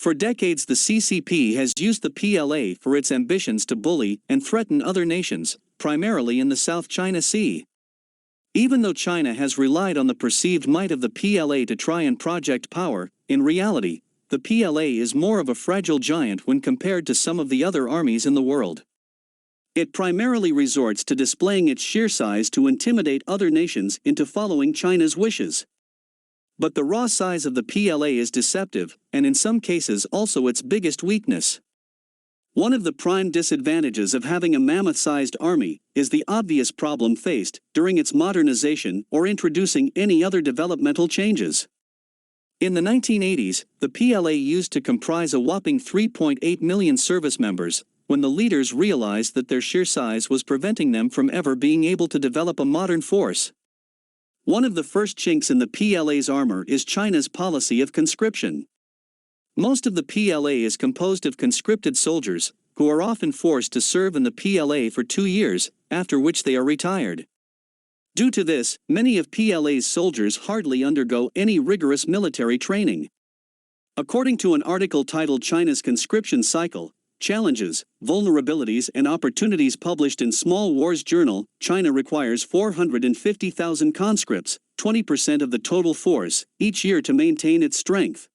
For decades the CCP has used the PLA for its ambitions to bully and threaten other nations, primarily in the South China Sea. Even though China has relied on the perceived might of the PLA to try and project power, in reality, the PLA is more of a fragile giant when compared to some of the other armies in the world. It primarily resorts to displaying its sheer size to intimidate other nations into following China's wishes. But the raw size of the PLA is deceptive, and in some cases also its biggest weakness. One of the prime disadvantages of having a mammoth-sized army is the obvious problem faced during its modernization or introducing any other developmental changes. In the 1980s, the PLA used to comprise a whopping 3.8 million service members, when the leaders realized that their sheer size was preventing them from ever being able to develop a modern force. One of the first chinks in the PLA's armor is China's policy of conscription. Most of the PLA is composed of conscripted soldiers, who are often forced to serve in the PLA for 2 years, after which they are retired. Due to this, many of PLA's soldiers hardly undergo any rigorous military training. According to an article titled China's Conscription Cycle, Challenges, Vulnerabilities and Opportunities published in Small Wars Journal, China requires 450,000 conscripts, 20% of the total force, each year to maintain its strength.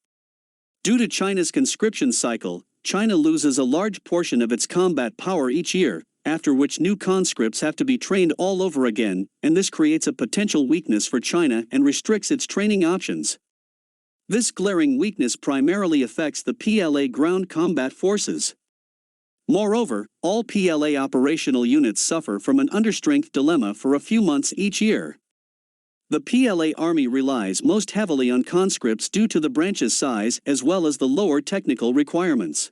Due to China's conscription cycle, China loses a large portion of its combat power each year, after which new conscripts have to be trained all over again, and this creates a potential weakness for China and restricts its training options. This glaring weakness primarily affects the PLA ground combat forces. Moreover, all PLA operational units suffer from an understrength dilemma for a few months each year. The PLA Army relies most heavily on conscripts due to the branch's size as well as the lower technical requirements.